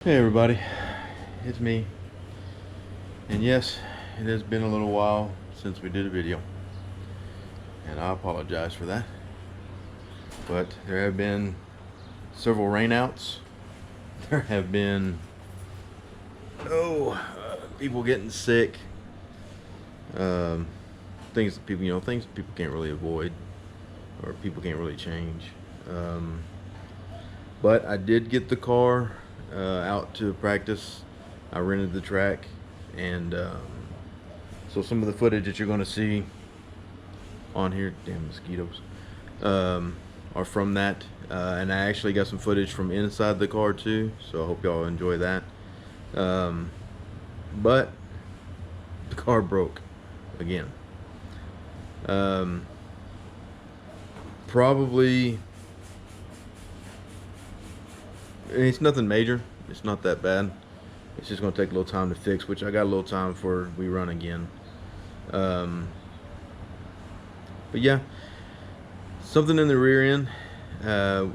Hey everybody, it's me. And yes, it has been a little while since we did a video. And I apologize for that. But there have been several rainouts. There have been, people getting sick. Um, things that people can't really avoid or people can't really change. Um, but I did get the car out to practice. I rented the track, and so some of the footage that you're going to see on here, damn mosquitoes, are from that. And I actually got some footage from inside the car too, so I hope y'all enjoy that. But the car broke again. Probably, it's nothing major. It's not that bad. It's just gonna take a little time to fix, which I got a little time before we run again. Um, but yeah, something in the rear end. Uh,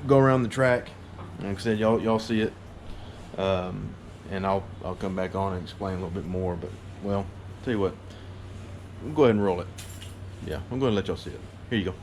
go around the track. Like I said, y'all see it. And I'll come back on and explain a little bit more. But well, tell you what, we'll go ahead and roll it. Yeah, I'm going to let y'all see it. Here you go.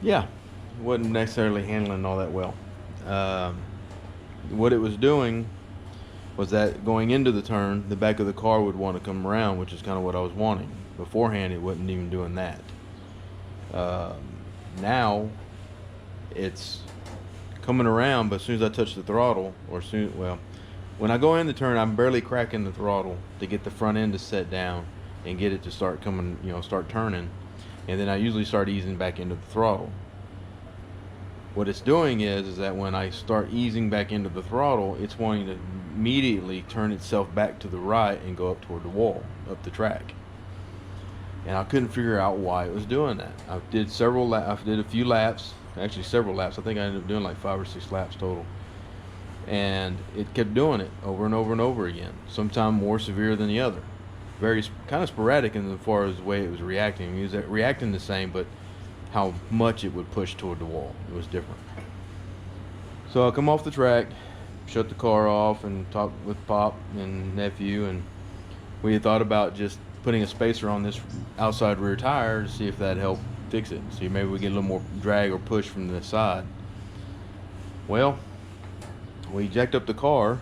Yeah, wasn't necessarily handling all that well. Um, what it was doing was that going into the turn, the back of the car would want to come around, which is kind of what I was wanting. Beforehand, it wasn't even doing that. Um, Now it's coming around, but as soon as I touch the throttle, when I go in the turn, I'm barely cracking the throttle to get the front end to set down and get it to start coming, start turning, and then I usually start easing back into the throttle. What it's doing is that when I start easing back into the throttle, it's wanting to immediately turn itself back to the right and go up toward the wall, up the track. And I couldn't figure out why it was doing that. I did a few laps, actually several laps. I think I ended up doing like 5 or 6 laps total. And it kept doing it over and over and over again, sometimes more severe than the other. Very kind of sporadic in as far as the way it was reacting. It was reacting the same, but how much it would push toward the wall, it was different. So I come off the track, shut the car off, and talk with Pop and nephew, and we had thought about just putting a spacer on this outside rear tire to see if that'd help fix it. See, maybe we get a little more drag or push from the side. Well, we jacked up the car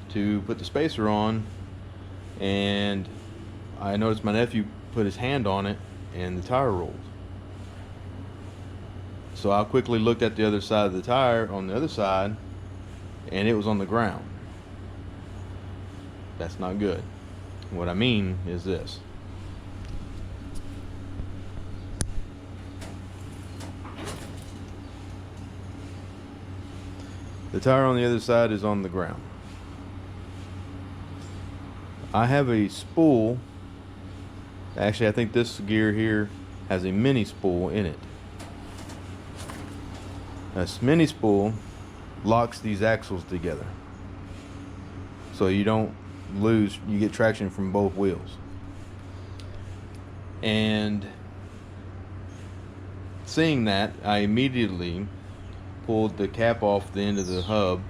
to put the spacer on, and I noticed my nephew put his hand on it and the tire rolled. So I quickly looked at the other side of the tire on the other side, and it was on the ground. That's not good. What I mean is this. The tire on the other side is on the ground. I have a spool. Actually, I think this gear here has a mini spool in it. This mini spool locks these axles together, so you don't lose, you get traction from both wheels. And seeing that, I immediately pulled the cap off the end of the hub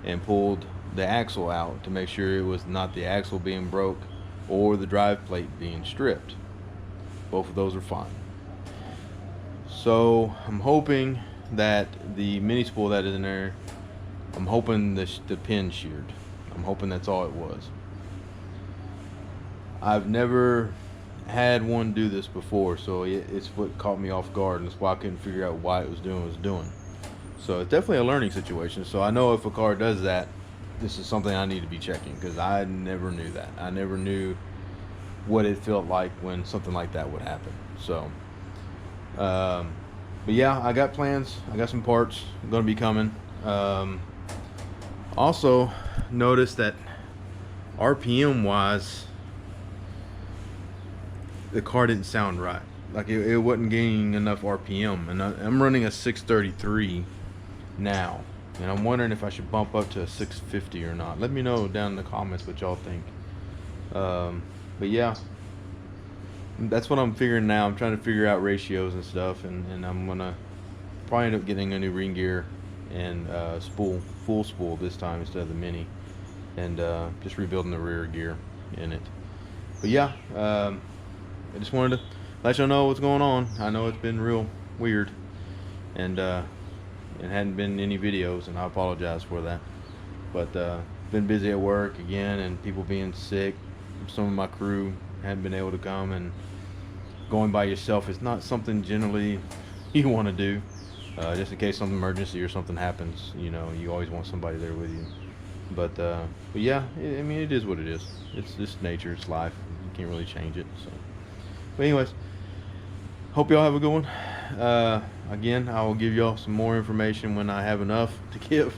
and pulled the axle out to make sure it was not the axle being broke or the drive plate being stripped. Both of those are fine. So I'm hoping that the mini spool that is in there, I'm hoping the pin sheared. I'm hoping that's all it was. I've never had one do this before, so it's what caught me off guard, and that's why I couldn't figure out why it was doing what it was doing. So it's definitely a learning situation. So I know if a car does that, this is something I need to be checking, because I never knew that. I never knew what it felt like when something like that would happen. So but yeah, I got plans. I got some parts going to be coming. Also noticed that RPM wise, the car didn't sound right. Like it wasn't gaining enough RPM, and I'm running a 633 now, and I'm wondering if I should bump up to a 650 or not. Let me know down in the comments what y'all think. But yeah, that's what I'm figuring now. I'm trying to figure out ratios and stuff, and I'm gonna probably end up getting a new ring gear and full spool this time instead of the mini, and just rebuilding the rear gear in it. But yeah, I just wanted to let y'all know what's going on. I know it's been real weird, and it hadn't been any videos, and I apologize for that. But been busy at work again, and people being sick. Some of my crew hadn't been able to come, and going by yourself is not something generally you want to do. Just in case some emergency or something happens, you know, you always want somebody there with you. But yeah, I mean, it is what it is. It's just nature, it's life. You can't really change it. So, but anyways, hope y'all have a good one. Again, I will give y'all some more information when I have enough to give.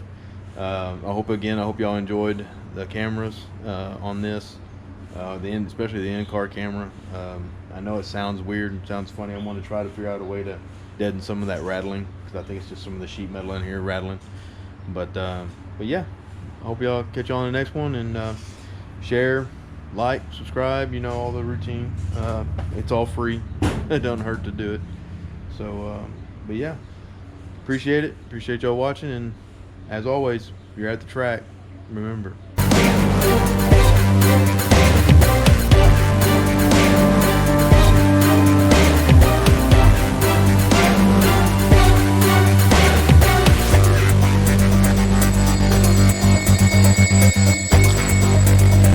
I hope y'all enjoyed the cameras on this. Especially the in-car camera. I know it sounds weird and sounds funny. I want to try to figure out a way to deaden some of that rattling, because I think it's just some of the sheet metal in here rattling. But yeah, I hope y'all catch you on the next one, and share, like, subscribe. You know, all the routine. It's all free. It doesn't hurt to do it. So, but yeah, appreciate it. Appreciate y'all watching, and as always, if you're at the track, remember,